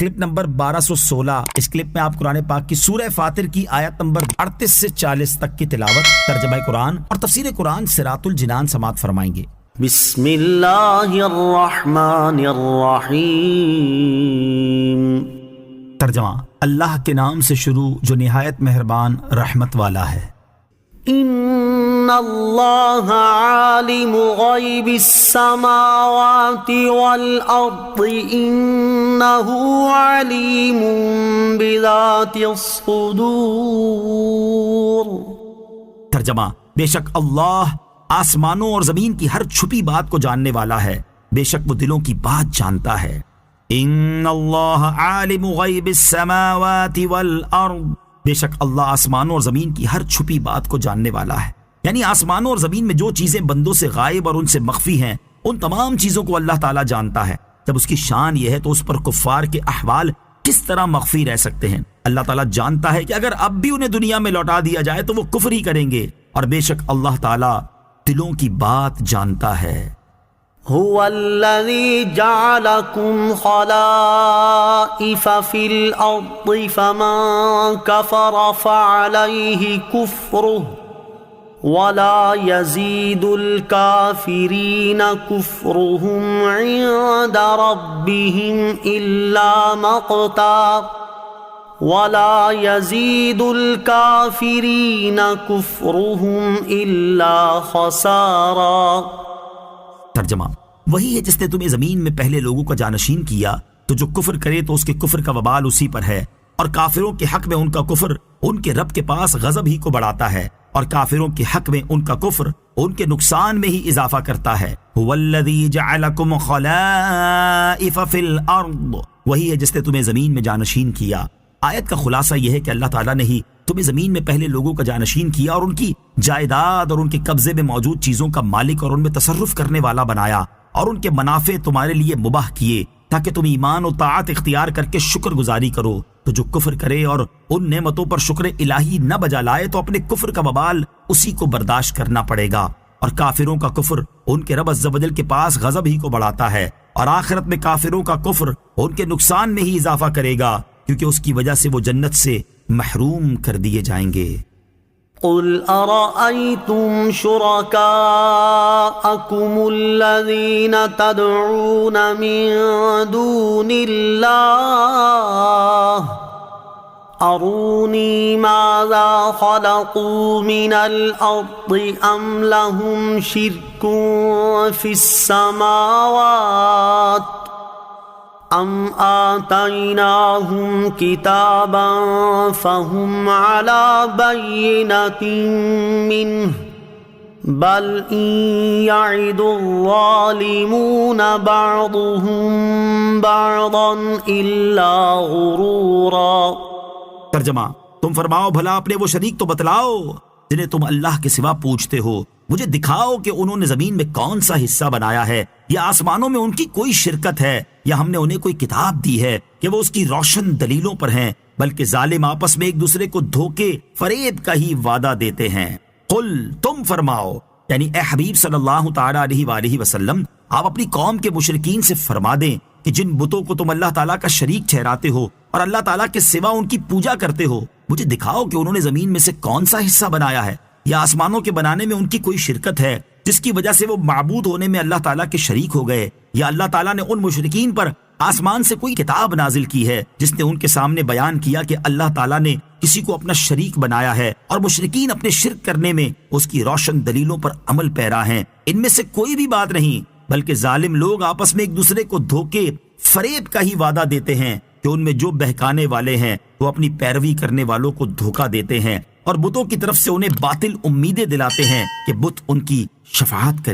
Clip number 1216۔ اس clip میں آپ قرآن پاک کی سورہ فاطر کی آیت نمبر 38 سے 40 تک کی تلاوت، ترجمہ قرآن اور تفسیر قرآن صراط الجنان سماعت فرمائیں گے۔ بسم اللہ الرحمن الرحیم۔ ترجمہ، اللہ کے نام سے شروع جو نہایت مہربان رحمت والا ہے۔ ان اللہ عالم غیب السماوات والارض انہ علیم بذات الصدور۔ ترجمہ، بے شک اللہ آسمانوں اور زمین کی ہر چھپی بات کو جاننے والا ہے، بے شک وہ دلوں کی بات جانتا ہے۔ ان اللہ عالم غیب السماوات والارض، بے شک اللہ آسمانوں اور زمین کی ہر چھپی بات کو جاننے والا ہے، یعنی آسمانوں اور زمین میں جو چیزیں بندوں سے غائب اور ان سے مخفی ہیں ان تمام چیزوں کو اللہ تعالیٰ جانتا ہے۔ جب اس کی شان یہ ہے تو اس پر کفار کے احوال کس طرح مخفی رہ سکتے ہیں؟ اللہ تعالیٰ جانتا ہے کہ اگر اب بھی انہیں دنیا میں لوٹا دیا جائے تو وہ کفر ہی کریں گے، اور بے شک اللہ تعالیٰ دلوں کی بات جانتا ہے۔ هو الذي جعلكم خلائف في الأرض فمن كفر فعليه كفره ولا يزيد الكافرين كفرهم عند ربهم إلا مقتا ولا يزيد الكافرين كفرهم إلا خسارا۔ ترجمہ، وہی ہے جس نے تمہیں زمین میں پہلے لوگوں کا جانشین کیا، تو جو کفر کرے تو اس کے کفر کا وبال اسی پر ہے، اور کافروں کے حق میں ان کا کفر ان کے رب کے پاس غضب ہی کو بڑھاتا ہے، اور کافروں کے حق میں ان کا کفر ان کے نقصان میں ہی اضافہ کرتا ہے۔ هو الذی جعلکم خلائف فی الارض، وہی ہے جس نے تمہیں زمین میں جانشین کیا۔ آیت کا خلاصہ یہ ہے کہ اللہ تعالیٰ نے ہی تمہیں زمین میں پہلے لوگوں کا جانشین کیا اور ان کی جائیداد اور ان کے قبضے میں موجود چیزوں کا مالک اور ان میں تصرف کرنے والا بنایا، اور ان کے منافع تمہارے لیے مباح کیے تاکہ تم ایمان و طاعت اختیار کر کے شکر گزاری کرو۔ تو جو کفر کرے اور ان نعمتوں پر شکر الہی نہ بجا لائے تو اپنے کفر کا وبال اسی کو برداشت کرنا پڑے گا، اور کافروں کا کفر ان کے رب عز و جل کے پاس غضب ہی کو بڑھاتا ہے، اور آخرت میں کافروں کا کفر ان کے نقصان میں ہی اضافہ کرے گا، کیونکہ اس کی وجہ سے وہ جنت سے محروم کر دیے جائیں گے۔ قل ارأيتم شركاءكم الذين تدعون من دون الله أروني ماذا خلقوا من الأرض أم لهم شرك في السماوات ام آتیناہم کتابا فہم علی بینۃ منہ بل ان یعد الظالمون بعضهم بعضا الا غرورا۔ ترجمہ، تم فرماؤ بھلا اپنے وہ شریک تو بتلاؤ جنہیں تم اللہ کے سوا پوجتے ہو، مجھے دکھاؤ کہ انہوں نے زمین میں کون سا حصہ بنایا ہے، یا آسمانوں میں ان کی کوئی شرکت ہے، یا ہم نے انہیں کوئی کتاب دی ہے کہ وہ اس کی روشن دلیلوں پر ہیں، بلکہ ظالم آپس میں ایک دوسرے کو دھوکے فریب کا ہی وعدہ دیتے ہیں۔ قل، تم فرماؤ، یعنی اے حبیب صلی اللہ تعالی علیہ وآلہ وسلم، آپ اپنی قوم کے مشرکین سے فرما دیں کہ جن بتوں کو تم اللہ تعالیٰ کا شریک ٹھہراتے ہو اور اللہ تعالیٰ کے سوا ان کی پوجا کرتے ہو، مجھے دکھاؤ کہ انہوں نے زمین میں سے کون سا حصہ بنایا ہے، یا آسمانوں کے بنانے میں ان کی کوئی شرکت ہے جس کی وجہ سے وہ معبود ہونے میں اللہ تعالیٰ کے شریک ہو گئے، یا اللہ تعالیٰ نے ان مشرکین پر آسمان سے کوئی کتاب نازل کی ہے جس نے ان کے سامنے بیان کیا کہ اللہ تعالیٰ نے کسی کو اپنا شریک بنایا ہے، اور مشرکین اپنے شرک کرنے میں اس کی روشن دلیلوں پر عمل پیرا ہیں۔ ان میں سے کوئی بھی بات نہیں، بلکہ ظالم لوگ آپس میں ایک دوسرے کو دھوکے فریب کا ہی وعدہ دیتے ہیں کہ ان میں جو بہکانے والے ہیں وہ اپنی پیروی کرنے والوں کو دھوکہ دیتے ہیں، اور بتوں کی طرف سے انہیں باطل امیدیں دلاتے ہیں کہ بت ان کی شفاعت کریں۔